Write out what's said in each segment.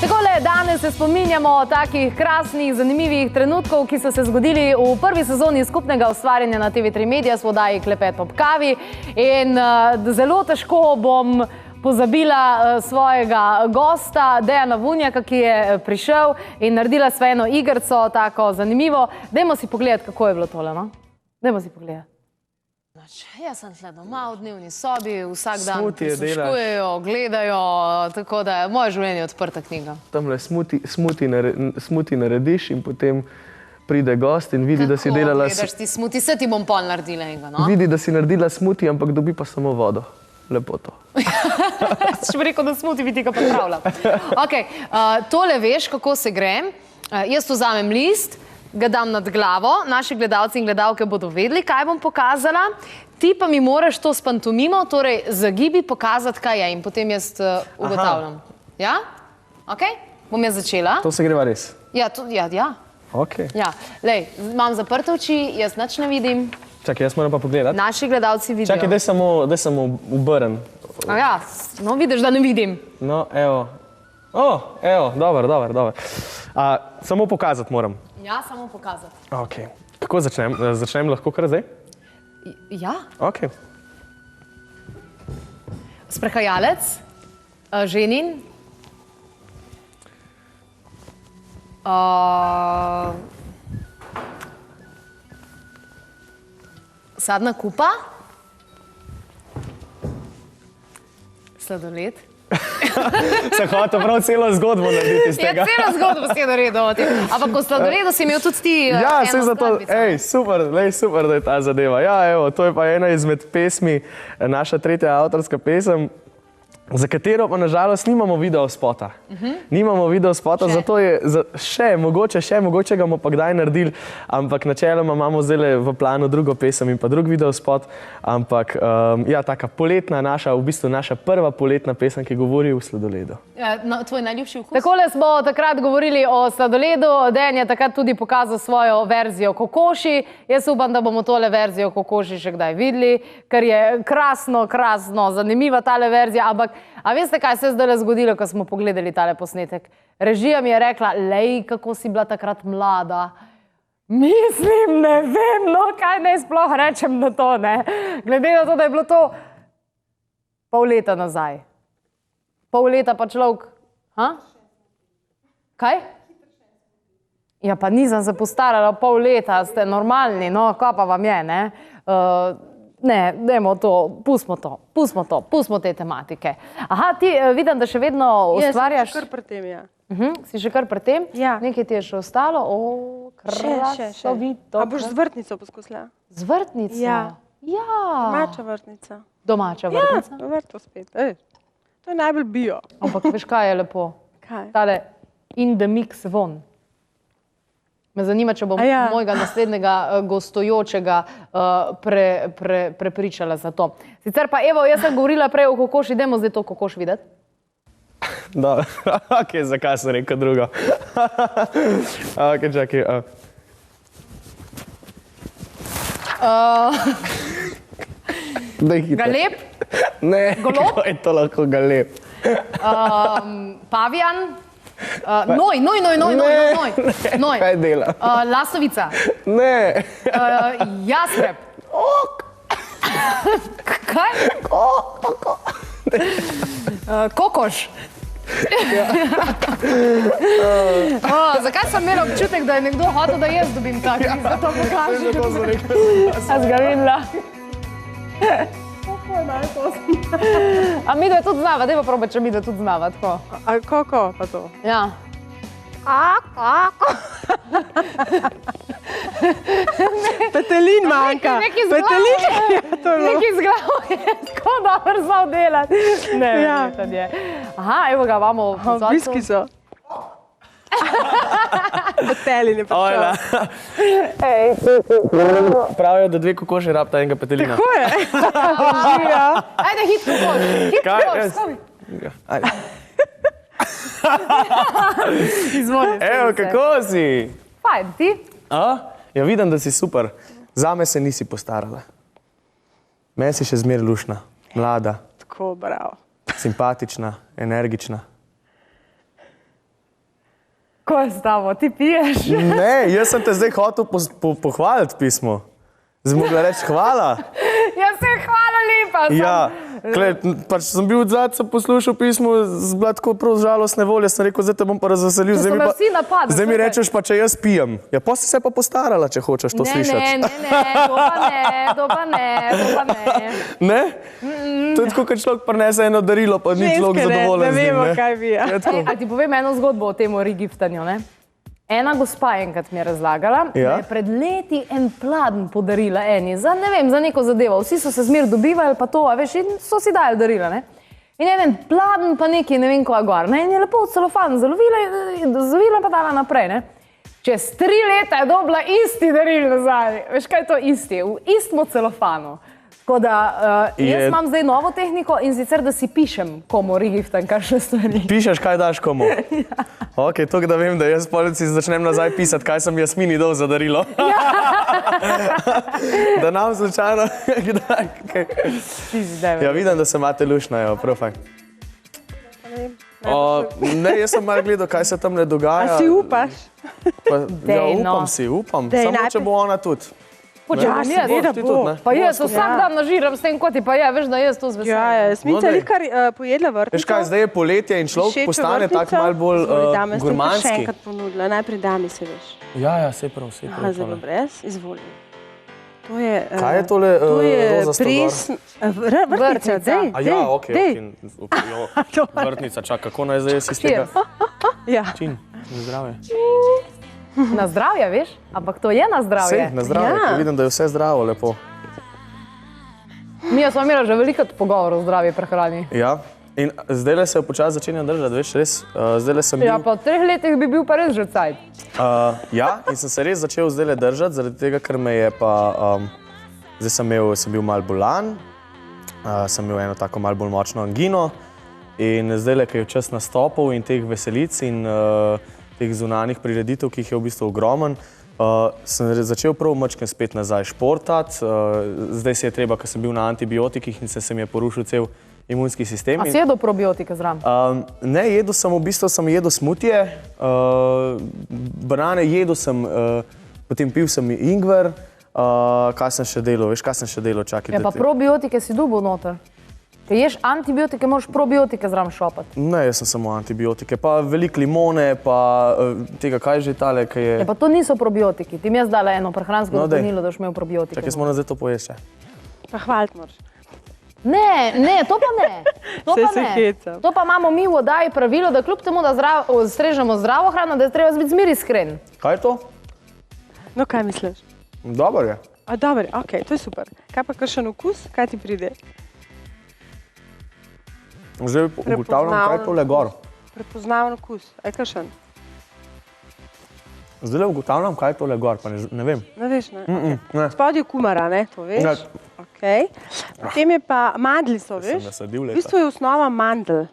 Takole, danes se spominjamo takih krasnih, zanimivih trenutkov, ki so se zgodili v prvi sezoni skupnega ustvarjanja na TV3 Media s oddaji Klepet ob kavi. In zelo težko bom pozabila svojega gosta, Dejana Vunjaka, ki je prišel in naredila sva eno igrco, tako zanimivo. Dajmo si pogledati, kako je bilo tole, no? Dajmo si pogledati. Jaz sem tle doma v dnevni sobi, vsak dan prisluškujejo, gledajo, tako da je moje življenje odprta knjiga. Tamle smuti narediš in potem pride gost in vidi, da si delala... Kako gledaš ti smuti? Vse ti bom pol naredila enega, no? Vidi, da si naredila smuti, ampak dobi pa samo vodo. Lepo to. Še bi rekel, da smuti bi ti ga popravila. Ok, tole veš, kako se grem. Jaz vzamem list, ga dam nad glavo, naši gledalci in gledalke bodo vedeli, kaj bom pokazala. Ti pa mi moraš to s pantomimo, torej zagibi pokazati, kaj je in potem jaz ugotavljam. Ja? Ok? Bom jaz začela. To se greva res? Ja. Ok. Ja, lej, imam zaprte oči, jaz nič ne vidim. Čakaj, jaz moram pa pogledati. Naši gledalci vidijo. Čakaj, daj samo obrn. Ja, no vidiš, da ne vidim. No, evo. Evo, dobro. Samo pokazati moram. Ja, samo pokazati. Ok. Kako začnem? Začnem lahko kar zdaj? Ja. Ok. Sprehajalec, ženin, sadna kupa, sladoled. Sem hotel prav celo zgodbo narediti iz tega. Ja, celo zgodbo si je naredil. Ampak v sladoledu si imel tudi ti ja, eno skladbico. Super, da je ta zadeva. Ja, evo, to je pa ena izmed pesmi, naša tretja avtorska pesem, za katero pa nažalost nimamo videospota. Nimamo videospota, zato je mogoče ga bomo pa kdaj naredili, ampak načeloma imamo zdaj v planu drugo pesem in pa drug videospot, ampak ja, taka poletna v bistvu naša prva poletna pesem, ki govori o sladoledu. Tvoj najljubši vkus? Takole smo takrat govorili o sladoledu, Dejan je takrat tudi pokazal svojo verzijo kokoši. Jaz upam, da bomo tole verzijo kokoši še kdaj videli, ker je krasno, zanimiva tale verzija, ampak a veste, kaj se je zdaj zgodilo, ko smo pogledali tale posnetek? Režija mi je rekla, lej, kako si bila takrat mlada. Mislim, ne vem, no, kaj naj sploh rečem na to, ne? Glede na to, da je bilo to pol leta nazaj. Pol leta pa človek... Kaj? Ja, pa nisem se postarala pol leta, ste normalni, no, kaj pa vam je, ne? Ne, dajmo to, pustimo te tematike. Aha, ti vidim, da še vedno ustvarjaš... Jaz sem še kar pri tem, ja. Si še kar pri tem? Ja. Nekaj ti je še ostalo? O, krasovito. A boš z vrtnico poskusila? Z vrtnico? Ja. Ja. Domača vrtnica. Domača vrtnica? Ja, vrto spet. To je najbolj bio. Ampak veš, kaj je lepo? Kaj? Tale in the mix von. Me zanima, če bom mojega naslednjega gostujočega prepričala za to. Sicer pa, evo, jaz sem govorila prej o kokoši, dajmo zdaj to kokoš videti. Dobro, ok, zakaj sem rekel drugo? Ok, čakaj. Galeb? Ne, Golob? kako je to lahko galeb? Pavijan? Noj. Kaj dela? Lasovica? Ne. Jastreb? Kaj? Kokoš? Zakaj sem imela občutek, da je nekdo hotel, da jaz dobim tak? Da to pokažem. To sem rekel. A si ga videla? A mi da tudi znava, daj pa probaj, če mi da tudi znava, tako. A kako pa to? Ja. Petelin manjka. Nekaj z glavo je tako dobro znal delati. Ne, to je. Aha, evo ga, imamo v vzorcu. Viski so. Petelin je pa Pravijo, da dve kokoši rabita enega petelina. Tako je. Ajde, hit kokoš. Hit kokoš, skovi. Ajde. Izvoli. Evo, kako si? Fajn, ti? Ja, vidim, da si super. Zame se nisi postarala. Meni si še zmeraj luštna, mlada. Tako, bravo. Simpatična, energična. Kako je s tabo? Ti piješ? Ne, jaz sem te zdaj hotel pohvaliti pismo. Zdaj mogla reči hvala. Ja, se hvala lepa. Ja, pač sem bil odzad, sem poslušal pismo, bila tako prav žalostne volje, sem rekel, zdaj te bom pa razveselil. To so me vsi napadli. Zdaj mi rečeš pa, če jaz pijem. Ja, pa si se pa postarala, če hočeš to slišati. Ne, to pa ne. Ne? To je tako, kad človek prinese eno darilo, pa ni človek zadovoljen z njim. Ne vemo, kaj bi. A ti povem eno zgodbo o tem regiftanju, ne? Ena gospa enkrat mi je razlagala, da je pred leti en pladen podarila eni, za neko zadevo. Vsi so se zmer dobivali, pa to, a veš, in so si dali darila, ne? In en pladen pa neki, ne vem koja gor, ne? In je lepo v celofan zavila pa dala naprej, ne? Čez 3 leta je dobila isti daril nazaj. Veš, kaj je to isti? V istem celofanu. Tako da, jaz imam zdaj novo tehniko in sicer, da si pišem, komu regiftam kakšne stvari. Pišeš, kaj daš komu? Ja. Ok, toliko da vem, da jaz polici začnem nazaj pisati, kaj sem Jasmini dal za darilo. Ja. Da nam slučajno kdaj. Ja, vidim, da se imate lušno, jo, prav fajn. Ne, jaz sem malo gledal, kaj se tam ne dogaja. A si upaš? Ja, upam. Samo, če bo ona tudi. Počakaj, pa jaz vsak dan nažiram s tem koti, pa ja, veš, da jaz to z veseljem. Ja, Smica je kar pojedla vrtnico. Veš kaj, zdaj je poletje in človek postane tak malo bolj gurmanski. Dame, sem še enkrat ponudila, najprej dami se veš. Ja, sej prav. Aha, zelo brez, izvolim. To je... Kaj je tole roza stogor? Vrtnica, dej. A ja, ok. Vrtnica, čak, kako naj zdaj si s tega? Ja. Čin, zdravje. Na zdravje, veš? Ampak to je na zdravje. Sej, na zdravje, ker vidim, da je vse zdravo, lepo. Mi smo imeli že veliko pogovorov o zdravi prehrani. Ja, in zdaj se počasi začenjam držati, veš, res. Zdaj sem bil... Ja, pa v 3 letih bi bil pa res že cajt. Ja, in sem se res začel zdaj držati, zaradi tega, ker me je pa... Zdaj sem bil malo bolan, sem imel eno tako malo bolj močno angino in zdaj, ker je čas nastopov in teh veselic in teh zunanjih prireditev, ki jih je v bistvu ogromen, sem začel prav mačkem spet nazaj športati. Zdaj se je treba, ker sem bil na antibiotikih in se mi je porušil cel imunski sistem. A si jedel probiotike zraven? Ne, jedel sem, v bistvu sem jedel smutije, banane jedel sem, potem pil sem ingver. Kaj sem še delal, veš, kaj sem še delal, čakaj. Ja, pa probiotike si dobil noter. Če ješ antibiotike, moraš probiotike zraven šopati. Ne, jaz sem samo antibiotike, pa veliko limone, pa tega, kaj že tale, kaj je... Ja, pa to niso probiotiki. Ti mi jaz dala eno prehransko dopolnilo, da boš imel probiotike. Čakaj, jaz moram zdaj to pojesti še. Pa hvaliti moraš. Ne, to pa ne. To pa imamo mi v oddaji pravilo, da kljub temu, da strežemo zdravo hrano, da je treba biti zmer iskren. Kaj je to? No, kaj misliš? Dobar je. A, dobar je, okej, to je super. Kaj pa kakšen okus, kaj ti pride? Zdaj ugotavljam, kaj je tole gor. Prepoznaven okus, aj kakšen? Zdaj ugotavljam, kaj je tole gor, pa ne vem. Ne veš, ne? Spodaj je kumara, ne, to veš? Okej. Potem je pa mandli so, veš? V bistvu je osnova mandl.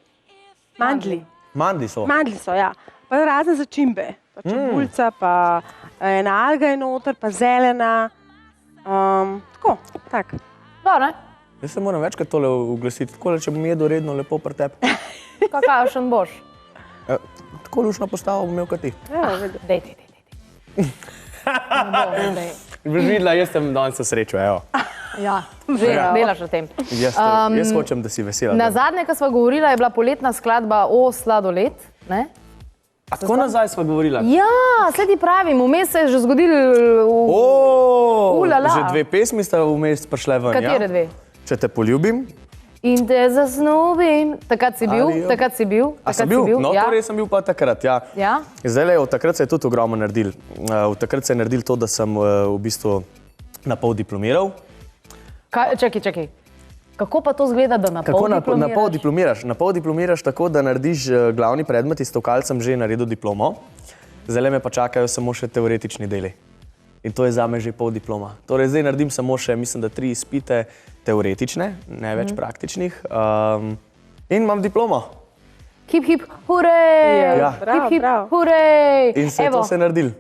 Mandli. Mandli so? Mandli so, ja. Pa razne začimbe. Pa čebulca, pa ena alga je noter, pa zelena. Tako, tak. Dobro, ne? Jaz se moram večkrat tole uglasiti, tako da če bom jedel redno lepo pri tebi. Kakšen boš? Tako lušno postavo bom imel kot ti. Dej. Boš videla, jaz sem danes v srečo, evo. Ja, že delaš o tem. Jaz hočem, da si vesela. Na zadnje, ko sva govorila, je bila poletna skladba O sladoled, ne? A tako nazaj sva govorila? Ja, sledi pravim, vmes se je že zgodil ulala. Že 2 pesmi sta vmes prišle ven, ja? Katere 2? Če te poljubim. In te zasnubim. Takrat si bil? A sem bil? No, torej sem bil pa takrat, ja. Ja? Zdaj, od takrat se je tudi ogromno naredil. Od takrat se je naredil to, da sem v bistvu napol diplomiral. Čakaj. Kako pa to zgleda, da napol diplomiraš? Napol diplomiraš? Napol diplomiraš tako, da narediš glavni predmet, iz tokalcem že naredil diplomo. Zdaj me pa čakajo samo še teoretični deli. In to je zame že pol diploma. Torej zdaj naredim samo še, mislim, da 3 izpite teoretične, ne več praktičnih. In imam diplomo. Hip, hip, hurej! Ja. Hip, hip, hurej! In se je to se naredil.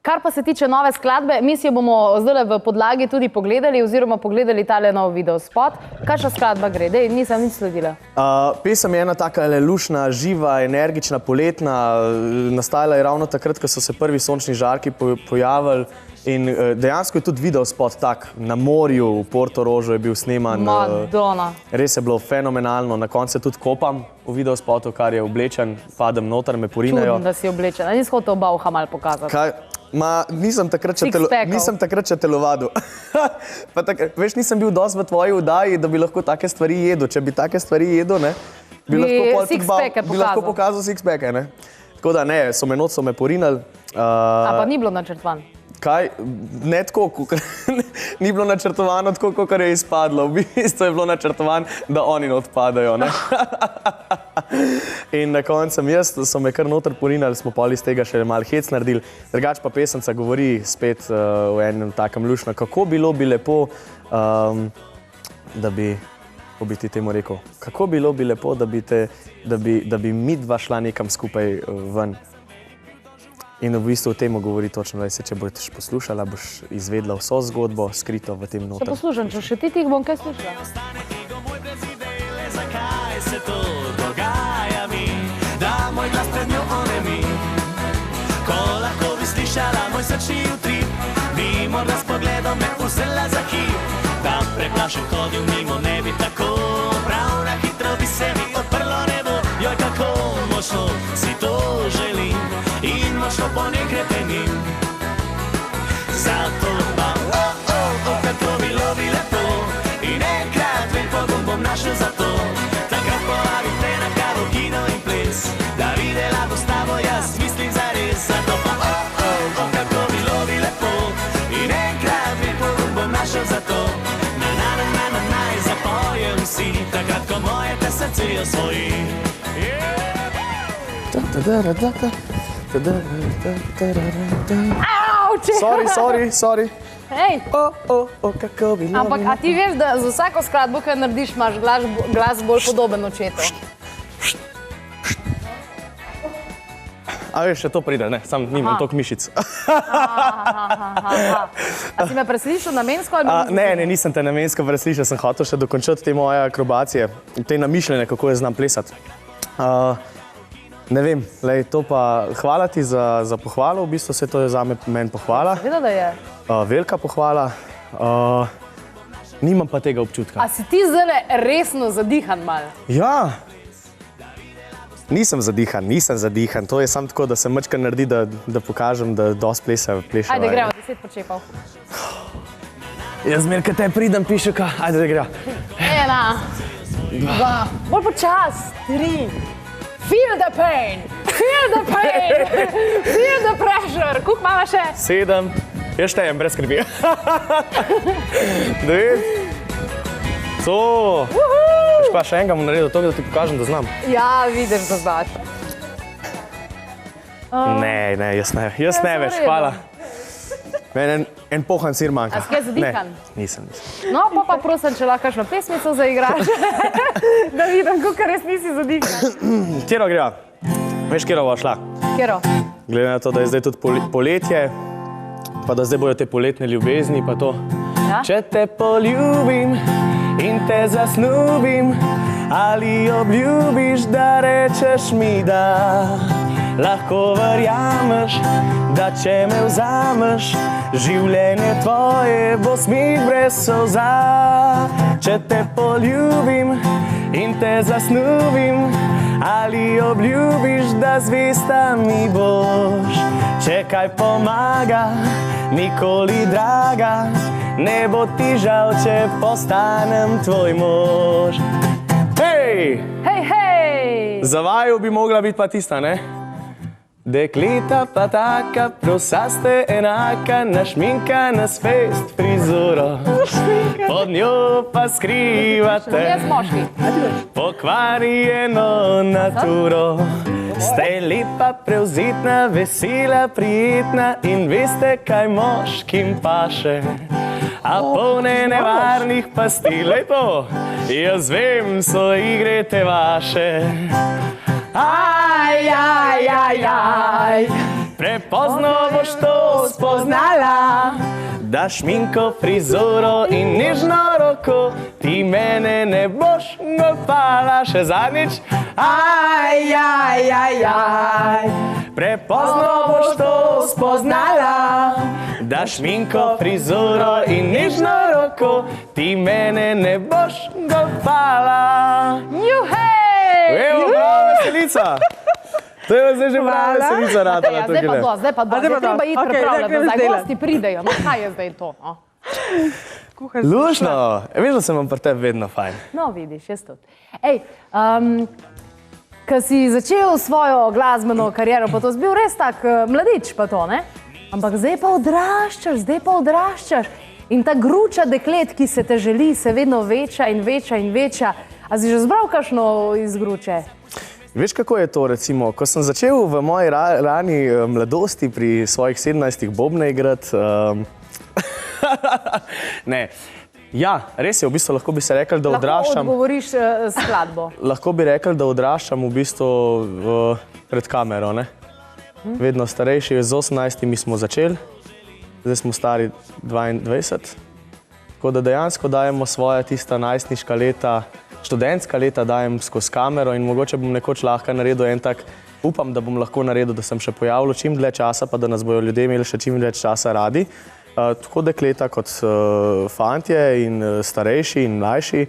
Kar pa se tiče nove skladbe, mi si jo bomo zdaj v podlagi tudi pogledali oziroma pogledali tale nov videospot. Kakšna skladba gre? Dej, nisem nič sledila. Pesem je ena taka lušna, živa, energična, poletna. Nastajala je ravno takrat, ko so se prvi sončni žarki pojavili. In dejansko je tudi videospot tak, na morju, v Portorožu je bil sneman. Madonna. Res je bilo fenomenalno. Na koncu se tudi kopam v videospotu, kar je oblečen, padem noter, me porinejo. Čudno, da si oblečen. Nisi hotel Bauha malo pokazati. Nisem takrat še telovadil. Veš, nisem bil dosti v tvoji vdaji, da bi lahko take stvari jedel. Če bi take stvari jedel, bi lahko pokazal six-packe. Tako da ne, so me porinali. A pa ni bilo načrtovan? Kaj? Ne tako, ni bilo načrtovano tako, kot je izpadlo. V bistvu je bilo načrtovano, da oni odpadajo. In na koncu so me kar noter porinali, smo pol iz tega še malo hec naredili. Drugač pa pesemca govori spet v enem takem lušno, kako bilo bi lepo, da bi, kako bi ti temu rekel, kako bilo bi lepo, da bi mi dva šla nekam skupaj ven. In v bistvu o temu govori točno, da če boš poslušala, boš izvedla vso zgodbo, skrito v tem noter. Se poslušam, če še ti bom kaj slušala. Zakaj se to dogaja mi, da moj glas pred njo onemi? Ko lahko bi slišala moj srčni utrip, bi morda s pogledom me vzela za hip. Da preplašen hodil mimo, ne bi tako, prav na hitro bi se mi odprlo nebo. Joj, kako močno si to želim in močno po nekrepenim. Zato pa, kako bilo bi lepo in enkrat ven pogum bom našel za to. Takrat povabim te na kavo, kino in ples, da videla bo s tabo jaz mislim zares. Zato pa, kako bilo bi lepo in enkrat ven pogum bom našel za to. Naj zapojem si, takrat ko moje te srce osvoji. Sorry. Hej! Kako bi bilo. Ampak, a ti veš, da za vsako skladbo, kaj narediš, imaš glas bolj podoben očetu? A veš, še to pride, ne, sam nimam toliko mišic. A si me preslišal namensko ali Ne, nisem te namensko preslišal, sem hotel še dokončati te moje akrobacije, te namišljene, kako jaz znam plesati. Ne vem, to pa hvala ti za pohvalo, v bistvu se to je zame meni pohvala. Seveda, da je. Velika pohvala, nimam pa tega občutka. A si ti zdaj resno zadihan malo? Ja, nisem zadihan, to je samo tako, da se mačka naredi, da pokažem, da dosti plešava. Ajde, gremo, 10 počepal. Jaz zmer, kad te pridem, pišuka, ajde, da gremo. 1, 2, bolj počas, 3. Feel the pain, feel the pressure. Koliko imamo še? 7, jaz štejem, brez skrbi. 9, to. Veš pa še enega bom naredil to, da ti pokažem, da znam. Ja, vidiš, da znaš. Ne, jaz ne veš, hvala. Meni en pohan sir manjka. A si kaj zadihan? Ne, nisem. No, pa prosim, če lahko kakšno pesmico zaigraš, da vidim, kako res nisi zadihan. Kjero greva? Veš, kjero bo šla? Kjero? Glede na to, da je zdaj tudi poletje, pa da zdaj bojo te poletne ljubezni, pa to. Ja? Če te poljubim in te zasnubim, ali obljubiš, da rečeš mi da. Lahko verjameš, da če me vzameš, življenje tvoje bo smih brez solza. Če te poljubim in te zasnubim, ali obljubiš, da zvesta mi boš. Če kaj pomaga, nikoli draga, ne bo ti žal, če postanem tvoj mož. Hej! Za vaju bi mogla biti pa tista, ne? Dekleta pa taka, prosaste enaka, našminkana s fest frizuro. Pod njo pa skrivate pokvarjeno naturo. Ste lepa, prevzitna, vesela, prijetna in veste, kaj moškim paše. A polne nevarnih pasti, lepo, jaz vem, so igre te vaše. Aj, Prepozno boš to spoznala, da šminko, frizuro in nežno roko ti mene ne boš golfala. Še zadnjič. Aj, aj, aj, aj. Prepozno boš to spoznala, da šminko, frizuro in nežno roko ti mene ne boš golfala. Juhej! Evo, prava veselica. To je zdaj že prava veselica ratala. Zdaj pa treba iti pripravljati nazaj. Gosti pridejo, no kaj je zdaj to? Lušno, veš, da sem vam pri tebi vedno fajn. No, vidiš, jaz tudi. Ej, ko si začel svojo glasbeno kariero, pa to si bil res tak mladič pa to, ne? Ampak zdaj pa odraščaš. In ta gruča deklet, ki se te želi, se vedno veča in veča in veča. A si že zbral kakšno iz gruče? Veš, kako je to, recimo, ko sem začel v moji rani mladosti pri svojih 17 bobne igrati, ne, ja, res je, v bistvu lahko bi se rekel, da odraščam. Lahko odgovoriš skladbo. Lahko bi rekel, da odraščam v bistvu pred kamero, ne. Vedno starejši, z 18 smo začeli, zdaj smo stari 22, tako da dejansko dajemo svoja tista najstniška leta, študentska leta dajem skozi kamero in mogoče bom nekoč lahko naredil en tak, upam, da bom lahko naredil, da sem še pojavil čim dlje časa, pa da nas bojo ljudje imeli še čim več časa radi. Tako dekleta kot fantje in starejši in mlajši.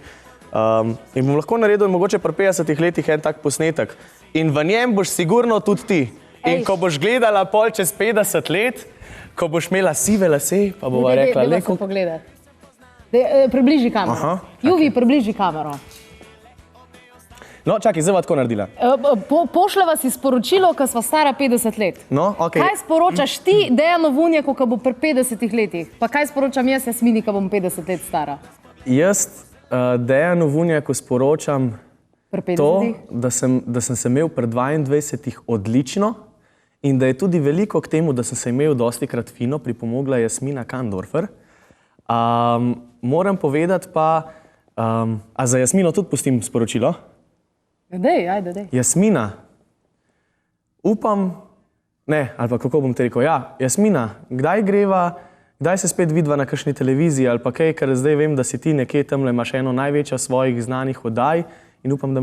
In bom lahko naredil mogoče pri 50 letih en tak posnetek. In v njem boš sigurno tudi ti. In ko boš gledala pol čez 50 let, ko boš imela sive lase, pa bova rekla, leko. Približi kamero. Juvi, približi kamero. No, čakaj, zdaj bova tako naredila. Pošljeva si sporočilo, ko sva stara 50 let. No, okej. Kaj sporočaš ti Dejanu Vunjaku, ko bo pri 50 letih? Pa kaj sporočam jaz Jasmini, ko bom 50 let stara? Jaz Dejanu Vunjaku sporočam to, da sem se imel pri 22 odlično in da je tudi veliko k temu, da sem se imel dostikrat fino, pripomogla Jasmina Kandorfer. Moram povedati pa, a za Jasmino tudi pustim sporočilo? Dej. Jasmina, upam, ne, ali pa kako bom te rekel, ja, Jasmina, kdaj se spet vidva na kakšni televiziji ali pa kaj, ker zdaj vem, da si ti nekje tamle imaš eno največjo svojih znanih oddaj in upam, da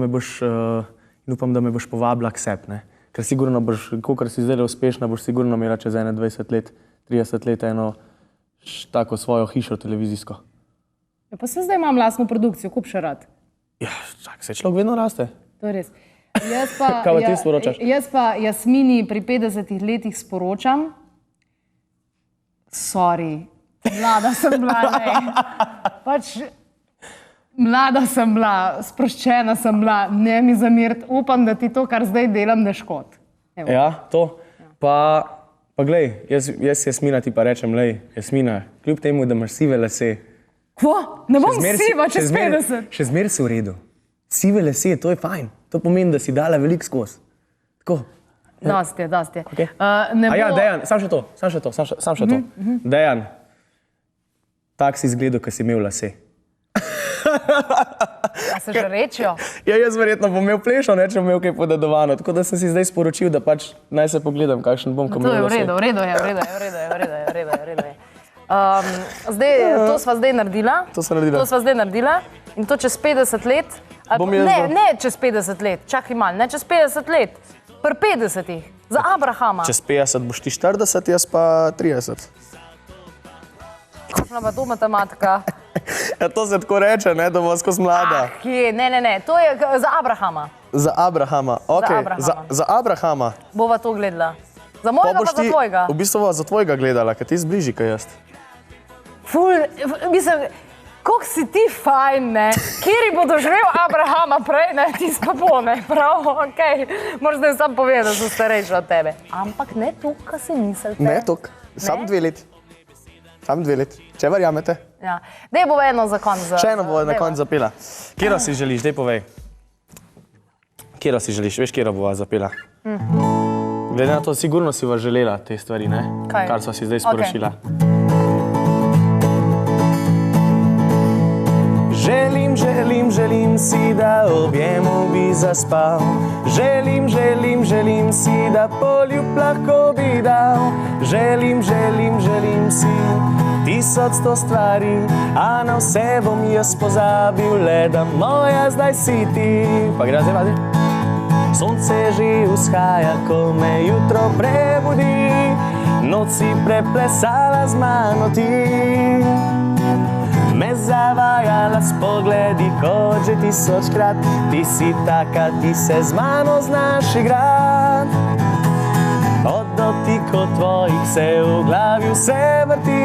me boš povabila k sebi, ne. Ker sigurno boš, kakor si zdaj uspešna, boš sigurno imela čez 21 let, 30 let eno tako svojo hišo televizijsko. Ja, pa se zdaj imam lastno produkcijo, kup še rad. Ja, čak, se človek vedno raste. To je res. Kaj pa ti sporočaš? Jaz pa Jasmini pri 50 letih sporočam, sorry, mlada sem bila, ne. Pač, mlada sem bila, sproščena sem bila, ne mi zameriti, upam, da ti to, kar zdaj delam, ne škod. Ja, to. Pa glej, jaz Jasmina ti pa rečem, lej, Jasmina, kljub temu, da imaš sive lase. Kva? Ne bom siva čez 50. Še zmeraj si v redu. Sive lase, to je fajn. To pomeni, da si dala veliko skozi. Tako. Dosti je. Okay. Ja, Dejan, sam še to. Dejan, tak si izgledal, ko si imel lase. A se že rečijo? Ja, jaz verjetno bom imel plešo, ne, če bom imel kaj podedovano. Tako da sem si zdaj sporočil, da pač naj se pogledam, kakšen bom, ko imel lase. V redu je. To sva zdaj naredila. To sva zdaj naredila. In to čez 50 let. Ne čez 50 let, čakaj malo, ne čez 50 let. Pri 50-ih, za Abrahama. Čez 50 boš ti 40, jaz pa 30. Kakšna pa to matematika? Ja, to se tako reče, ne, da bo skozi mlada. Ne, to je za Abrahama. Za Abrahama, okej. Za Abrahama. Bova to gledala. Za mojega pa za tvojega. V bistvu bova za tvojega gledala, ker ti zbliži, kaj jaz. Mislim, koliko si ti fajn, ne? Kjeri bo doživel Abrahama prej, ne? Ti pa bo, ne? Prav, okej. Moraš zdaj sam povedati, da so starejši od tebe. Ampak ne tuk, ko si mislite. Ne tuk, samo 2 leti. Samo 2 leti, če verjamete. Ja. Dej bo eno za konc. Še eno bo na konc zapela. Kjero si želiš, dej povej. Kjero si želiš, veš, kjero bova zapela? Glede na to, sigurno si va želela te stvari, ne? Kaj? Kar sva si zdaj sporočila. Želim, želim, želim si, da objemu bi zaspal. Želim, želim, želim si, da poljub lahko bi dal. Želim, želim, želim si 1100 stvari, a na vse bom jaz pozabil, le da moja zdaj si ti. Pa gre zdaj vadi? Sonce že vzhaja, ko me jutro prebudi, noč si preplesala z mano ti. Me zavajala s pogledi, kot že 1000-krat, ti si taka, ti se z mano znaš igrat. Od dotikov tvojih se v glavi vse vrti,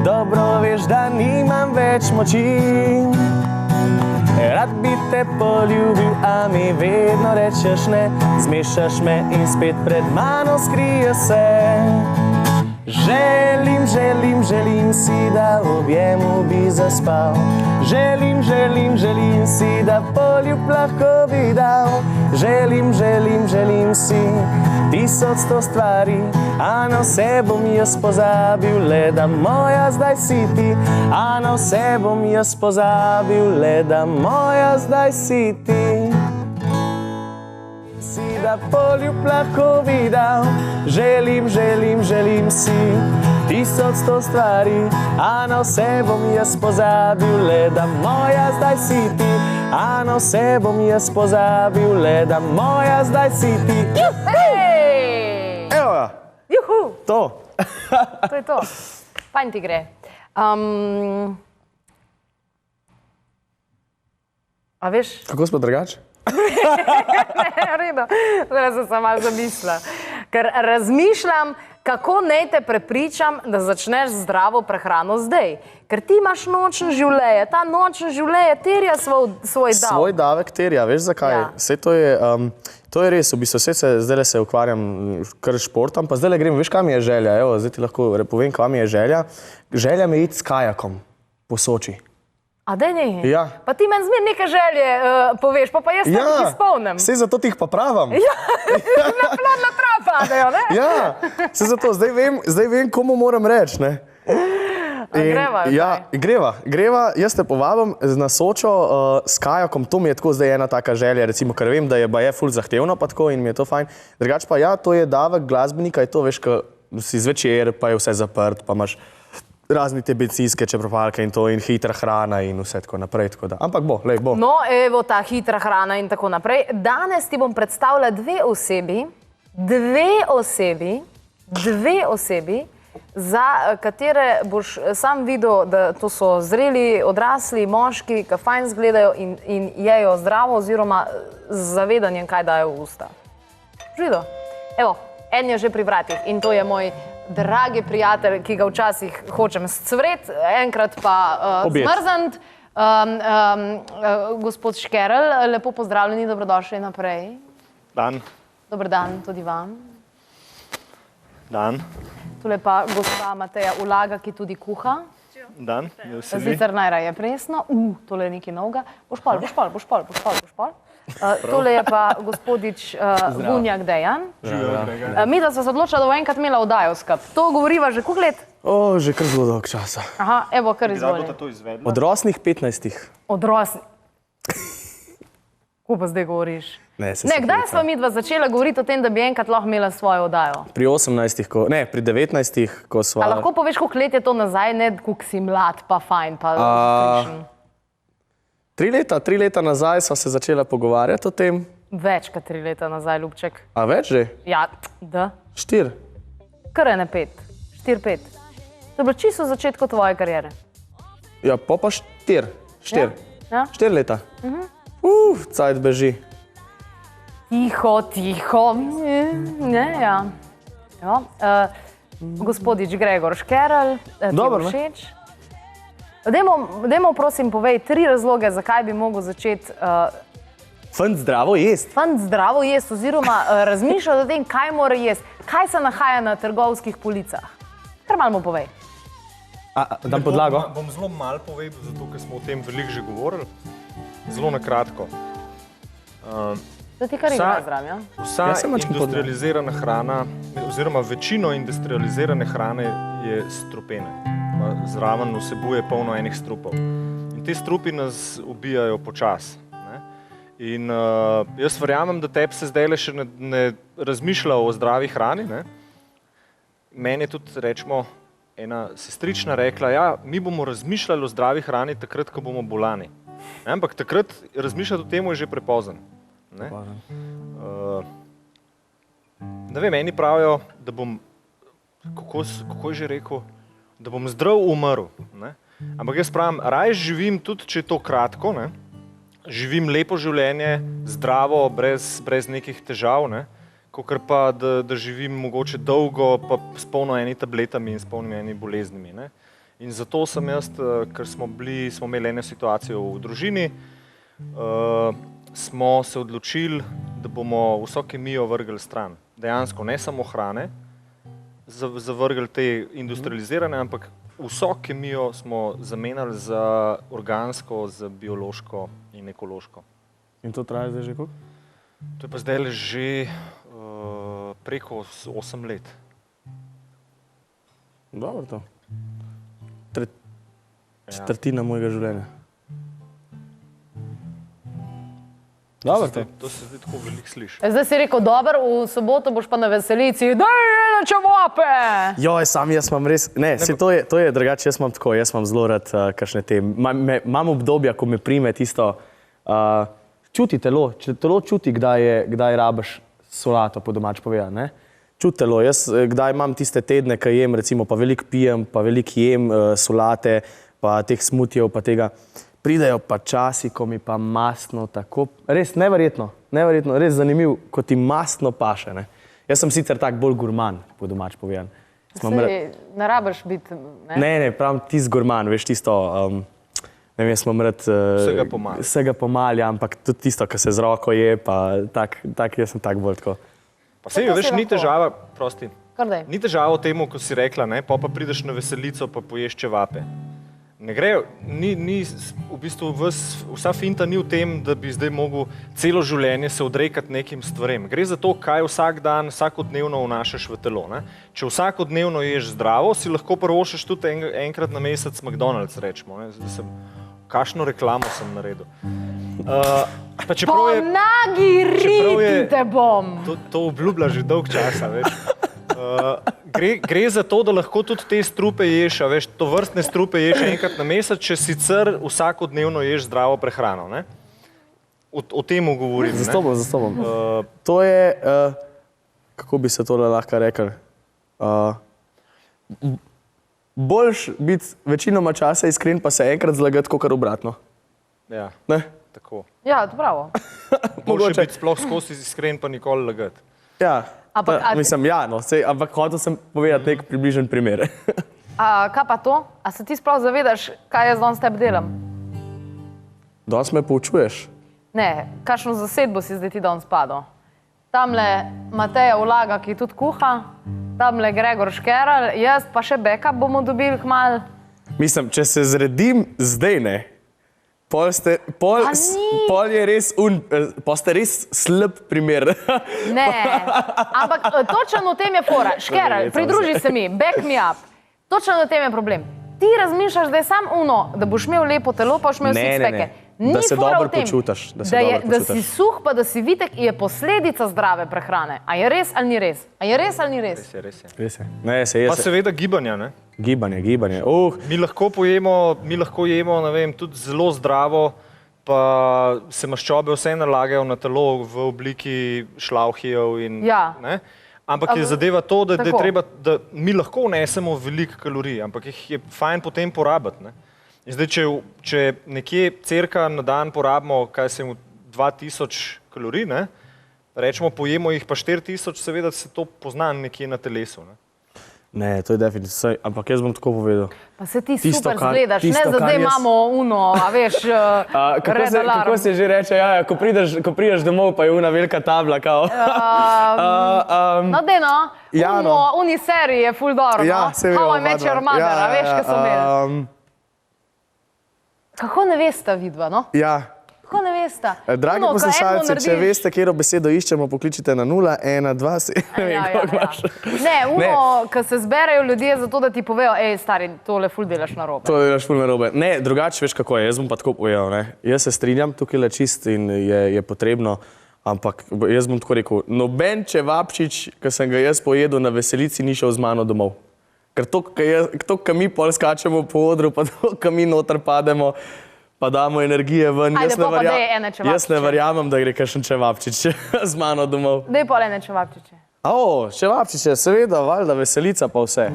dobro veš, da nimam več moči. Rad bi te poljubil, a mi vedno rečeš ne, zmešaš me in spet pred mano skrije se. Želim, želim, želim si, da v objemu bi zaspal. Želim, želim, želim si, da poljub lahko bi dal. Želim, želim, želim si 1100 stvari, a na vse bom jaz pozabil, le da moja zdaj si ti. A na vse bom jaz pozabil, le da moja zdaj si ti. Da poljub lahko bi dal. Želim, želim, želim si 1100 stvari, a na vse bom jaz pozabil, le da moja zdaj si ti. A na vse bom jaz pozabil, le da moja zdaj si ti. Evo ga! Juhu! To! To je to. Fajn ti gre. A veš? Kako smo drugače? Redo, zdaj sem se malo zamislila. Ker razmišljam, kako naj te prepričam, da začneš zdravo prehrano zdaj. Ker ti imaš nočno življenje, ta nočno življenje terja svoj davek. Svoj davek terja, veš zakaj? Ja. Vse to je res, v bistvu zdaj se ukvarjam kar športom, pa zdaj grem, veš, kam je želja? Evo, zdaj ti lahko povem, kam je želja. Želja me iti s kajakom po Soči. A daj ne? Ja. Pa ti meni zmer neke želje poveš, pa jaz tako jih izpolnim. Saj zato ti jih pa pravim. Ja, na plodna trava padajo, ne? Ja, saj zato, zdaj vem, komu moram reči, ne? Greva? Ja, greva, jaz te povabim na Sočo s kajakom, to mi je tako zdaj ena taka želja, recimo, ker vem, da je ful zahtevno pa tako in mi je to fajn. Drugače pa ja, to je davek glasbenika, je to, veš, ko si zvečer, pa je vse zaprt, pa imaš razni te bencinske črpalke in to in hitra hrana in vse tako naprej, tako da. Ampak bo, lej, bo. No, evo ta hitra hrana in tako naprej. Danes ti bom predstavila dve osebi, za katere boš sam videl, da to so zreli, odrasli moški, ki fajn izgledajo in jejo zdravo oziroma z zavedanjem, kaj dajo v usta. Videl? Evo, en je že pri vratih in to je moj dragi prijatelj, ki ga včasih hočem scvret, enkrat pa zmrznit. Gospod Škerl, lepo pozdravljeni, dobrodošli naprej. Dan. Dober dan tudi vam. Dan. Tule pa gospa Mateja Ulaga, ki tudi kuha. Dan, me veseli. Sicer najraje presno. Tole je nekaj novega. Boš pol. Tole je pa gospodič Vunjak Dejan. Mi da sva se odločila, da bo enkrat imela oddajo skup. To govoriva že koliko let? Že kar zelo dolg časa. Aha, evo, kar Kdaj izvoli. boste to izvedla? Od rosnih 15. Od rosnih. Ko pa zdaj govoriš? Ne, kdaj sva midva začela govoriti o tem, da bi enkrat lahko imela svojo oddajo? Pri 18, pri 19, ko sva... A lahko poveš, koliko let je to nazaj, ne koliko si mlad, pa fajn, pa frišen? 3 leta nazaj sva se začela pogovarjati o tem. Več kot 3 leta nazaj, Ljubček. A več že? Ja, da. 4. Kar ene 5. 4-5. To je bilo čisto v začetku tvoje kariere. Ja, pa 4. 4 leta. Cajt beži. Tiho. Ne, ja. Gospodič Gregor Škerl, ti bo všeč. Dajmo, prosim, povej 3 razloge, zakaj bi mogel začeti Fant zdravo jesti. Fant zdravo jesti oziroma razmišljati o tem, kaj mora jesti. Kaj se nahaja na trgovskih policah? Kar malo mu povej. Dam podlago? Bom zelo malo povedal, zato ker smo o tem veliko že govorili. Zelo na kratko. Da ti kar igra zdrav, ja? Vsa industrializirana hrana, oziroma večino industrializirane hrane je strupena. Zraven vsebuje polno enih strupov. In te strupi nas ubijajo počasi. In jaz verjamem, da tebi se zdaj še ne razmišlja o zdravi hrani. Ne? Meni je tudi, rečemo, ena sestrična rekla, ja, mi bomo razmišljali o zdravi hrani takrat, ko bomo bolani. Ampak takrat razmišljati o tem je že prepozen. Ne? Ne vem, meni pravijo, da bom, kako je že rekel, da bom zdrav umrl. Ne? Ampak jaz pravim, raje živim tudi, če je to kratko, ne? Živim lepo življenje, zdravo, brez nekih težav, ne? Kakor pa, da živim mogoče dolgo, pa s polno eni tabletami in s polnimi eni boleznimi. Ne? In zato sem jaz, ker smo imeli eno situacijo v družini, smo se odločili, da bomo vso kemijo vrgli stran. Dejansko ne samo hrane, zavrgli te industrializirane, ampak vso kemijo smo zamenjali za organsko, za biološko in ekološko. In to traja zdaj že koliko? To je pa zdaj že preko 8 let. Dobro to. Četrtina mojega življenja. Dobro to. To se zdaj tako veliko sliši. Zdaj si rekel, dober, v soboto boš pa na veselici, daj ene čevape! Joj, jaz imam res, to je drugače, jaz imam zelo rad kakšne te, imam obdobja, ko me prime tisto, čuti telo, če telo čuti, kdaj rabiš solato, po domač povedano, ne? Čuti telo, jaz kdaj imam tiste tedne, ko jem, recimo, pa veliko pijem, pa veliko jem solate, pa teh smutijev, pa tega. Pridejo pa časi, ko mi pa mastno tako, res neverjetno, res zanimiv, ko ti mastno paše, ne? Jaz sem sicer tak bolj gurman, po domač povedano. Ne rabiš biti, ne? Ne, pravim tisti gurman, veš tisto, ne vem, jaz imam rad vsega pomalja, ampak tudi tisto, ko se z roko je, pa jaz sem tak bolj tako. Pa sej, veš, ni težava, prosti, Kardaj. ni težava v tem, ko si rekla, ne, pa prideš na veselico, pa poješ čevape. Ne gre, v bistvu vsa finta ni v tem, da bi zdaj mogel celo življenje se odrekati nekim stvarem. Gre za to, kaj vsak dan, vsakodnevno vnašaš v telo. Ne? Če vsakodnevno ješ zdravo, si lahko prvošaš tudi enkrat na mesec McDonald's, rečemo. Kakšno reklamo sem naredil. Po nagi riti te bom! To obljublja že dolg časa, veš. Gre za to, da lahko tudi te strupe ješ, veš, to vrstne strupe ješ enkrat na mesec, če sicer vsakodnevno ješ zdravo prehrano, ne? O temu govorim, ne? Zastopom. To je, kako bi se tole lahko rekel, boljš biti večinoma časa iskren, pa se enkrat zlagati, kakor obratno. Ja, ne? Tako. Ja, to pravo. Boljše biti sploh skozi iskren, pa nikoli lagati. Ja. Mislim, ja, no, ampak hotel sem povedati nek približen primer. Kaj pa to? A se ti sploh zavedaš, kaj jaz danes tebi delam? Danes me poučuješ? Ne, kakšno zasedbo si zdaj ti danes padel. Tamle Mateja Ulaga, ki tudi kuha, tamle Gregor Škeral, jaz pa še backup bomo dobili kmalu. Mislim, če se zredim zdaj, ne, pol je res pol ste res slab primer. Ne, ampak točno v tem je fora. Škeral, pridruži se mi, back me up. Točno v tem je problem. Ti razmišljaš, da je sam da boš imel lepo telo, pa boš imel sixpacke. Da se dobro počutaš. Da si suh, pa da si vitek, je posledica zdrave prehrane. A je res ali ni res? A je res ali ni res? Res je. Pa seveda gibanja, ne? Gibanje. Mi lahko jemo, ne vem, tudi zelo zdravo, pa se maščobe vse nalagajo na telo v obliki šlavhijev in ne? Ampak je zadeva to, da je treba, da mi lahko vnesemo veliko kalorij, ampak jih je fajn potem porabiti, ne? In zdaj, če nekje cirka na dan porabimo, 2000 kalorij, ne? Rečemo, pojemo jih pa 4000, seveda se to pozna nekje na telesu, ne? Ne, to je definitivno, ampak jaz bom tako povedal. Pa se ti super zgledaš, ne za zdaj imamo a veš, red alarm. Kako se že reče, ja, ko prideš domov, pa je una velika tabla, kao. No, deno, uni seriji je ful dobro, no? How I Met Your Mother, a veš, kaj so imeli. Kako ne veste vidva, no? Ja. Kako ne veste? veste. Dragi poslušalci, če veste, katero besedo iščemo, pokličite na 0, 1, 2, 7. Ne, ko se zberajo ljudje za to, da ti povejo, stari, tole ful delaš narobe. To delaš ful narobe. Ne, drugače veš kako je, jaz bom pa tako povedal, ne. Jaz se strinjam, tukaj le čist in je potrebno, ampak jaz bom tako rekel, noben čevapčič, ki sem ga jaz pojedel na veselici, ni šel z mano domov. Ker to, ko mi pol skačemo po odru, pa to, ko mi noter pademo, pa damo energije ven. Jaz ne verjamem, da gre kakšen čevapčič z mano domov. Daj pol ene čevapčiče. Čevapčiče, seveda, valjda, veselica pa vse.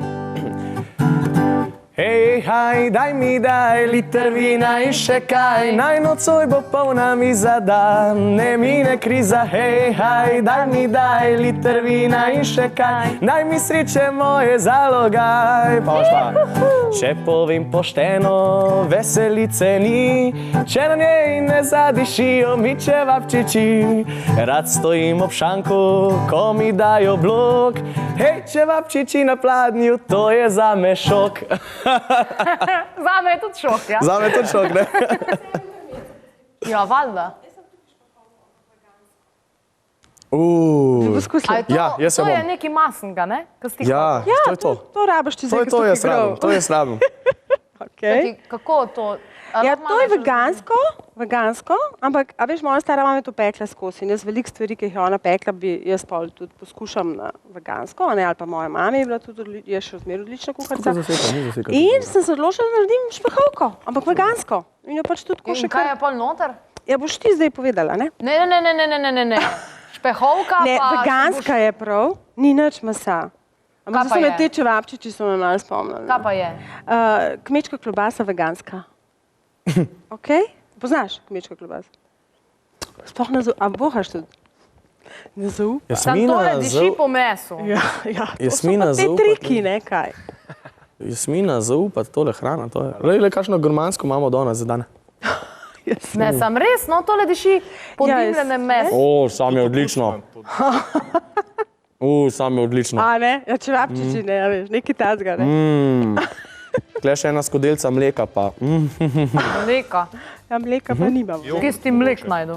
Hej, haj, daj mi daj liter vina in še kaj, naj nocoj bo polna miza, da ne mine kriza. Hej, haj, daj mi daj liter vina in še kaj, naj mi sreče moje zalogaj. Če povem pošteno, veselice ni, če na njej ne zadišijo mi čevapčiči. Rad stojim ob šanku, ko mi dajo blok, hej, čevapčiči na pladnju, to je zame šok. Zame je tudi šok, ja? Zame je tudi šok, ne? Ja, valjda. Ja, jaz se bom. To je nekaj masnega, ne? Ja, to je to. To rabiš ti zdaj, ko si igral. To jaz rabim. Kako to? Ja, to je vegansko, ampak, a veš, moja stara mama je to pekla skozi in jaz veliko stvari, ki jih je ona pekla, bi jaz pol tudi poskušam na vegansko, ali pa moja mama je bila tudi, je še zmeraj odlična kuharica. In sem se odločila, da naredim špehovko, ampak vegansko. In jo pač tudi tako še kaj je pol noter? Ja, boš ti zdaj povedala, ne? Ne. Špehovka pa... Ne, veganska je prav, ni nič mesa. Ampak so me te čevapčiči, so me malo spomnili. Kaj pa je? Kmečka klobasa veganska. Ok? Poznaš kmečko klobasa? Sploh ne zaupa. A bohaš tudi? Ne zaupa. Tam tole diši po mesu. Ja, to so pa te triki, ne, kaj? Jasmina, zaupa, tole hrana, to je. Le kakšno gurmansko imamo danes za dane. Ne, sam res, no, tole diši po dimljene meso. Sam je odlično. Sam je odlično. A ne? Ja, čevapčiči, ne, ja veš, nekaj tazga, ne? Tukaj še ena skodelica mleka pa. Mleka? Ja, mleka pa nimam. Kje si ti mlek najdu?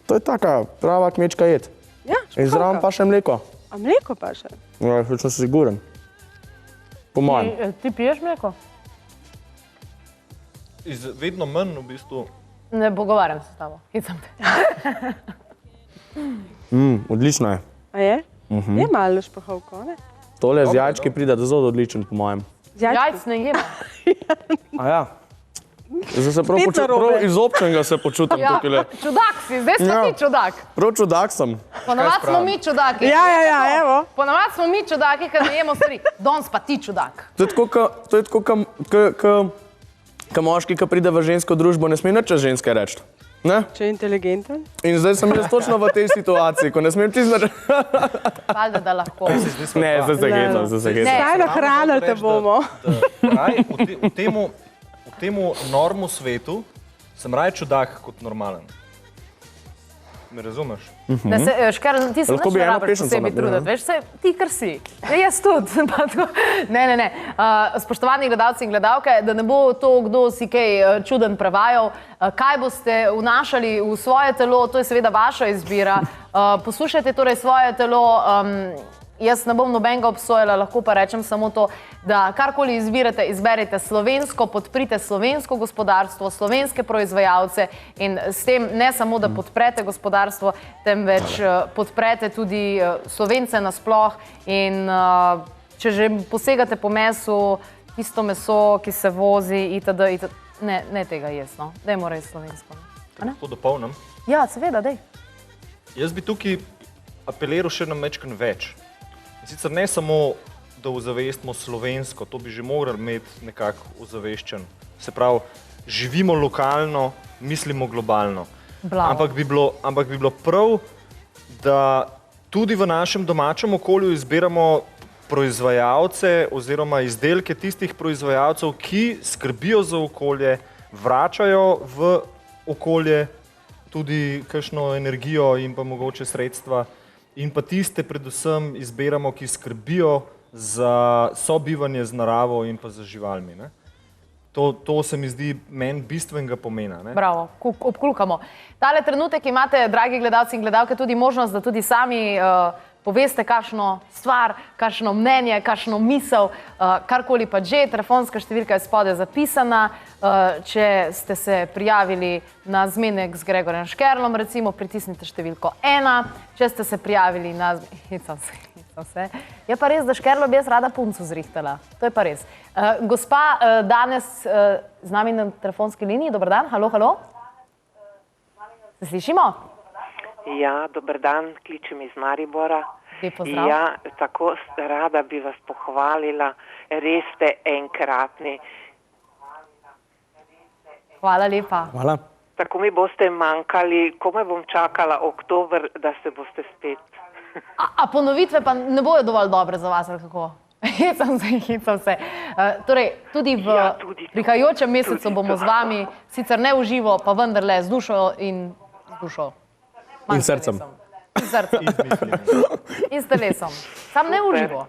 To je taka prava kmečka jed. Ja, in zraven pa še mleko. A mleko pa še? Ja, sem siguren. Po mojem. Ti piješ mleko? Vedno manj v bistvu. Ne pogovarjam se s tabo, hicam te. Odlično je. A je? Je malo špehovko, ne? Tole z jajčki pride zelo odličen, po mojem. Jajc ne jemo. A ja. Zdaj se prav izobčenega se počutim tukaj. Čudak si, zdaj smo ti čudak. Prav čudak sem. Ponavad smo mi čudaki. Ja, evo. Ponavad smo mi čudaki, kad ne jemo stvari. Danes pa ti čudak. To je tako, ka moški, ka pride v žensko družbo, ne sme nič ženske reči. Če je inteligenten. In zdaj sem jaz točno v tej situaciji, ko ne smem čisto reči. Valjda, da lahko. Ne, zdaj se gledam. Kaj nahranili te bomo? V temu normu svetu sem raje čudak kot normalen. Me razumeš? Ti se nič ne rabiš posebej truditi, veš, ti kar si. Jaz tudi. Ne. Spoštovani gledalci in gledalke, da ne bo to, kdo si kaj čuden prevajal, kaj boste vnašali v svoje telo, to je seveda vaša izbira. Poslušajte torej svoje telo. Jaz ne bom nobenega obsojala, lahko pa rečem samo to, da karkoli izbirate, izberite slovensko, podprite slovensko gospodarstvo, slovenske proizvajalce in s tem ne samo, da podprete gospodarstvo, temveč podprete tudi Slovence nasploh in če že posegate po mesu, tisto meso, ki se vozi itd. Ne tega jesti, no. Dajmo res slovensko. To dopolnim? Ja, seveda, daj. Jaz bi tukaj apeliral še na mečkan več. Sicer ne samo, da ozavestimo slovensko, to bi že morali imeti nekako ozaveščen. Se pravi, živimo lokalno, mislimo globalno. Ampak bi bilo prav, da tudi v našem domačem okolju izbiramo proizvajalce oziroma izdelke tistih proizvajalcev, ki skrbijo za okolje, vračajo v okolje tudi kakšno energijo in pa mogoče sredstva. In pa tiste predvsem izberamo, ki skrbijo za sobivanje z naravo in pa za živalmi. To se mi zdi meni bistvenega pomena. Bravo, obklukamo. Tale trenutek imate, dragi gledalci in gledalke, tudi možnost, da tudi sami poveste kakšno stvar, kakšno mnenje, kakšno misel, karkoli pa že. Telefonska številka je spodaj zapisana. Če ste se prijavili na zmenek z Gregorjem Škerlom, recimo, pritisnite številko 1. Če ste se prijavili na... Je pa res, da Škerlo bi jaz rada puncu zrihtala. To je pa res. Gospa danes z nami na telefonski liniji. Dobar dan. Halo, halo. Se slišimo? Ja, dober dan. Kličem iz Maribora. Ja, tako rada bi vas pohvalila. Res ste enkratni. Hvala lepa. Hvala. Tako mi boste manjkali. Komaj bom čakala oktober, da se boste spet. A ponovitve pa ne bojo dovolj dobre za vas, ali kako? Hecam se. Torej, tudi v prihajajočem mesecu bomo z vami, sicer ne v živo, pa vendarle z dušo in z dušo. In srcem. In srcem. In s telesom. Sam ne v živo.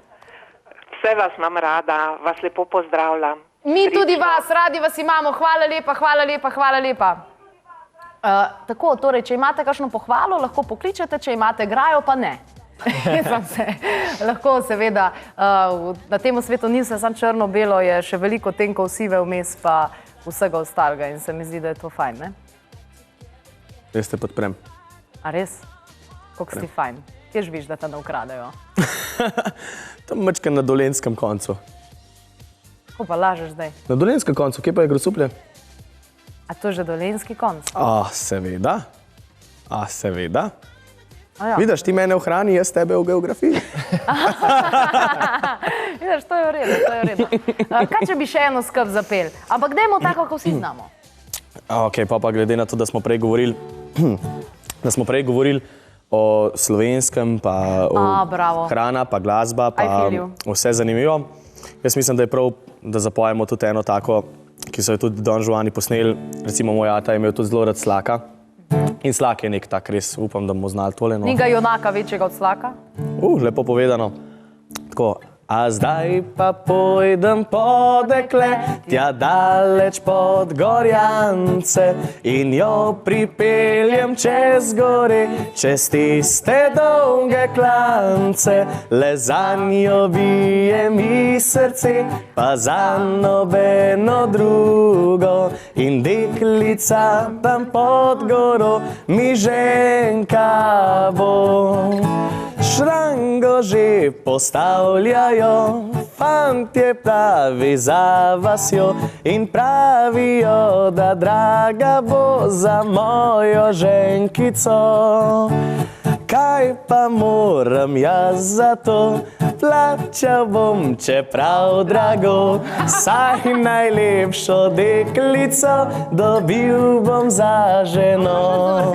Vse vas imam rada, vas lepo pozdravljam. Mi tudi vas, radi vas imamo. Hvala lepa, hvala lepa, hvala lepa. Tako, torej, če imate kakšno pohvalo, lahko pokličete, če imate grajo, pa ne. Lahko seveda, na tem svetu ni vse sam črno-belo, je še veliko tenkov sive vmes, pa vsega ostalega in se mi zdi, da je to fajn, ne? Res te podprem. A res? Koliko si fajn? Kje živiš, da te ne ukradejo? Tam mačka na Dolenjskem koncu. Kako pa lažeš zdaj? Na Dolenjskem koncu, kje pa je Grosuplje? A to je že dolenjski konc? Seveda. Seveda. Vidiš, ti mene ohrani, jaz tebe v geografiji. Vidiš, to je v redu, to je v redu. Kaj, če bi še eno skrb zapel? Ampak dajmo tako, kako vsi znamo. Ok, pa glede na to, da smo prej govorili o slovenskem, pa o hrana, pa glasba, pa vse zanimivo. Jaz mislim, da je prav, da zapojemo tudi eno tako, ki so jo tudi Don Žuani posneli. Recimo, moj ata je imel tudi zelo rad Slaka. In Slak je nek tak, res upam, da bomo znali tole. Ni ga junaka večjega od Slaka? Lepo povedano. Tako. A zdaj pa pojdem po dekle, tja daleč pod Gorjance in jo pripeljem čez gore, čez tiste dolge klance. Le zanjo bije mi srce, pa za nobeno drugo. In deklica tam pod goro mi ženka bo. Šrango že postavljajo, fantje pravi za vasjo in pravijo, da draga bo za mojo ženkico. Kaj pa moram jaz za to, plačal bom, čeprav drago, saj najlepšo deklico dobil bom za ženo.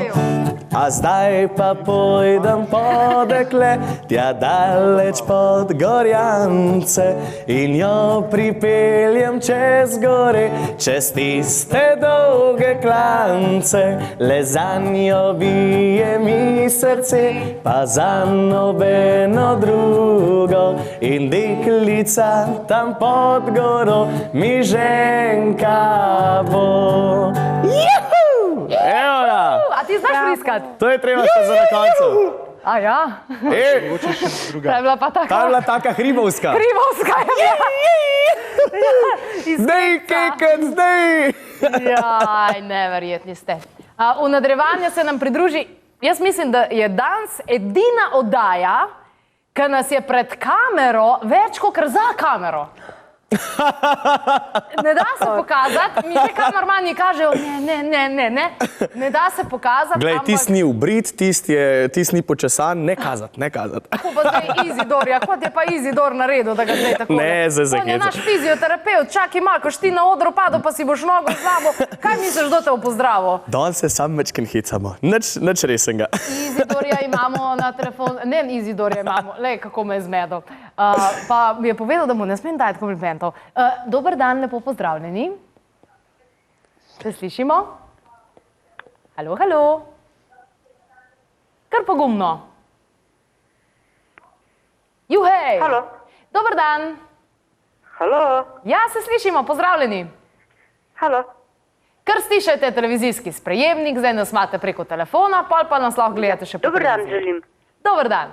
A zdaj pa pojdem po dekle, tja daleč pod Gorjance in jo pripeljem čez gore, čez tiste dolge klance. Le zanjo bije mi srce, pa za nobeno drugo. In deklica tam pod goro mi ženka bo. Evo ga! A ti znaš priskati? To je treba še za na koncu. A ja? Ta je bila pa taka... Ta je bila taka hribovska. Hribovska je bila. Zdaj, kekec, zdaj! Jaj, neverjetni ste. V nadaljevanju se nam pridruži, jaz mislim, da je danes edina oddaja, ki nas je pred kamero več kot za kamero. Ne da se pokazati, mi že kamermani kažejo, ne da se pokazati. Glej, tist ni ubrit, tist ni počesan, ne kazati. Kako pa zdaj Izidorja, kot je pa Izidor naredil, da ga zdaj tako ne? On je naš fizioterapeut, čakaj malo, ko ti na odru padel, pa si boš nogo slabo, kaj misliš, da te bo pozdravil? Danes se sam mečken hecamo, nič resenga. Izidorja imamo na telefon, ne Izidorja imamo, lej, kako me je zmedel. Pa mi je povedal, da mu ne smem dajati komplimentov. Dober dan, lepo pozdravljeni. Se slišimo? Halo, halo. Kar pogumno. Juhej. Halo. Dober dan. Halo. Ja, se slišimo, pozdravljeni. Halo. Ker stišajte televizijski sprejemnik, zdaj nas imate preko telefona, pol pa nas lahko gledate še po Dober dan televiziji. želim. Dober dan.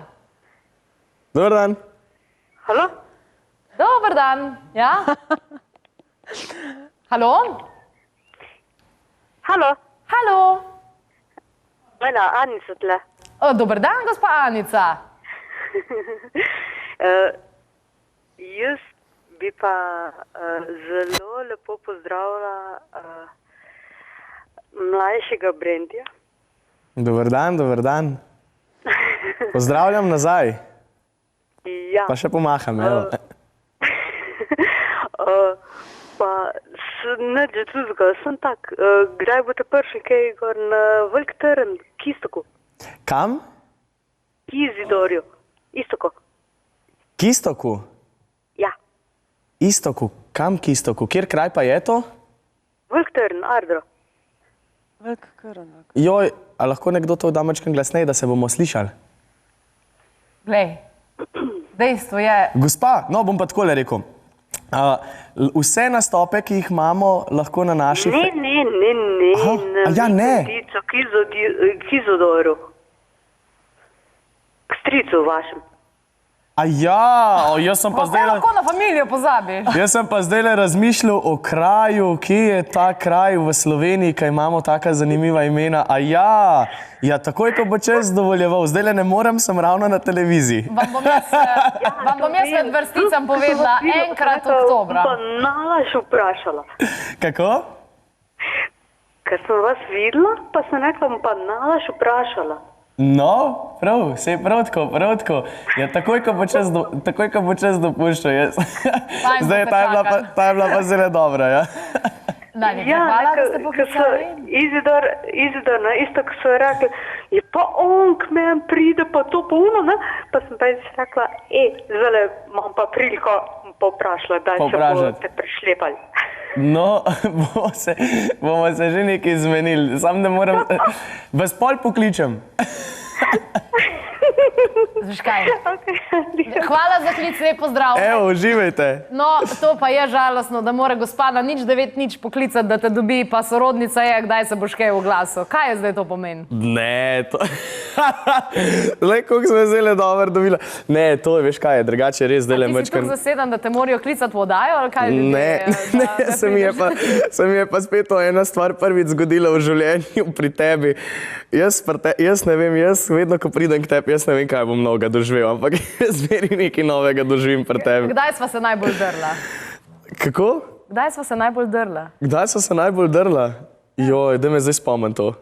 Dobar dan. Halo? Dober dan, ja? Halo? Halo? Halo? Ena, Anica tle. Dober dan, gospa Anica. Jaz bi pa zelo lepo pozdravila mlajšega Brendija. Dobar dan, dobar dan. Pozdravljam nazaj. Ja. Pa še pomaham, evo. Pa nič drugega, sem tak, kdaj boste prišli kaj gor na Velik Trn, k Istoku? Kam? K Izidorju, Istoku. K Istoku? Ja. Istoku? Kam k Istoku? Kjer kraj pa je to? Velik Trn, Ardro. Velik Trn. Joj, a lahko nekdo to da mačkam glasneje, da se bomo slišali? Glej, dejstvo je... Gospa, no bom pa takole rekel. Vse nastope, ki jih imamo, lahko na naših... Ne. A ja, ne. K Izidoru. K stricu vašem. A ja, jaz sem pa Kako zdaj... lahko na familijo pozabiš? Jaz sem pa zdaj razmišljal o kraju, kje je ta kraj v Sloveniji, kaj imamo taka zanimiva imena. A ja, takoj, ko bo čas dovoljeval. Zdaj ne morem, sem ravno na televiziji. Vam bom jaz med vrsticam povedala enkrat oktobra. Pa nalaš vprašala. Kako? Ker sem vas videla, pa sem rekla, pa nalaš vprašala. No, prav, sej prav tako. Ja, takoj, ko bo čas dopuščal, jaz. Zdaj, ta je bila pa zelo dobra, ja. Najlepša hvala, da ste poklicali. Izidor, isto, ko so rekli, je pa on k meni pride, pa to pa uno, ne? Pa sem pa jaz rekla, zdaj imam pa priliko povprašala, da se boste prišlepali. No, bomo se že nekaj zmenili. Sam ne morem... Vas pol pokličem. Veš kaj? Hvala za klic, lep pozdrav. Evo, uživajte. No, to pa je žalostno, da mora gospa na 090 poklicati, da te dobi, pa sorodnica je, kdaj se boš kaj v glasu. Kaj je zdaj to pomeni? Ne, to... Lej, koliko smo zdaj dobro dobila. Ne, to je, veš kaj je, drugače je res zdaj le mačkan. A ti si tako zaseden, da te morajo klicati v oddajo, ali kaj ljudi? Ne, se mi je pa spet ena stvar prvič zgodila v življenju pri tebi. Jaz ne vem, jaz vedno, ko pridem k tebi, jaz ne vem, kaj bom novega doživel, ampak jaz veri nekaj novega doživim pri tebi. Kdaj sva se najbolj drla? Kako? Kdaj sva se najbolj drla? Kdaj sva se najbolj drla? Joj, da me zdaj spomnim to.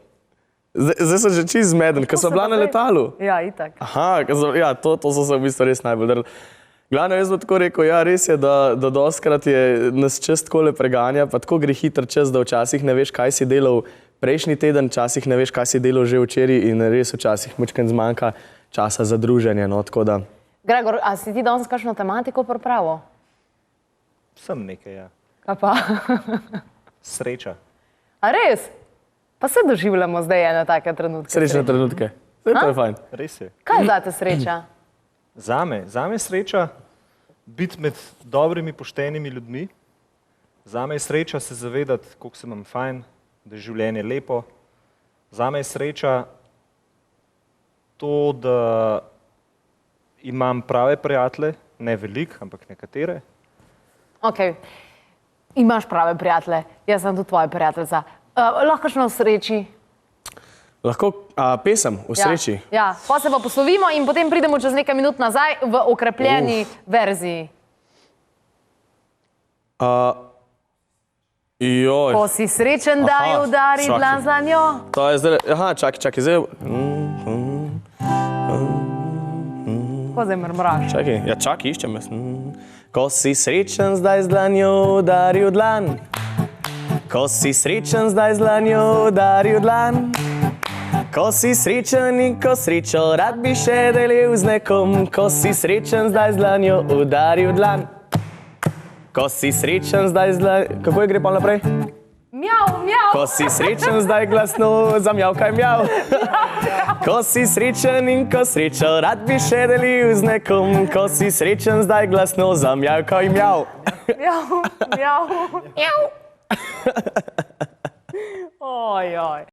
Zdaj sem že čist zmeden, ker sem bila na letalu. Ja, itak. Aha, ja, to so se v bistvu res najbolj drla. Glavno, jaz bom tako rekel, ja, res je, da dostkrat nas čas takole preganja, pa tako gre hiter čas, da včasih ne veš, kaj si delal prejšnji teden, včasih ne veš, kaj si delal že včeraj in res včasih močkaj zmanjka časa za druženje, no, tako da... Gregor, a si ti danes kakšno tematiko pripravil? Sem nekaj, ja. Kaj pa? Sreča. A res? Pa se doživljamo zdaj ene take trenutke. Srečne trenutke. To je fajn. Res je. Kaj zate sreča? Zame sreča biti med dobrimi, poštenimi ljudmi. Zame je sreča se zavedati, koliko se imam fajn, da je življenje lepo. Zame je sreča to, da imam prave prijatelje, ne veliko, ampak nekatere. Ok, imaš prave prijatelje, jaz sem tudi tvoja prijateljica. Lahko kakšno v sreči? Lahko pesem v sreči? Ja, pa se pa poslovimo in potem pridemo čez nekaj minut nazaj v okrepljeni verziji. Joj. Ko si srečen, daj udari dlan za njo. To je zdaj, aha, čakaj, zdaj... Ko zdaj mrmraš? Čakaj, iščem jaz. Ko si srečen, zdaj z dlanjo udari v dlan. Ko si srečen, zdaj z dlanjo udari v dlan. Ko si srečen in ko srečo rad bi še delil z nekom. Ko si srečen, zdaj z dlanjo udari v dlan. Ko si srečen, zdaj z dlanjo... Kako je gre pa naprej? Mjav, mjav. Ko si srečen, zdaj glasno zamjavkaj mjav. Ko si srečen in ko srečo rad bi še delil z nekom. Ko si srečen, zdaj glasno zamjavkaj mjav. Mjav, mjav, mjav. Ojoj.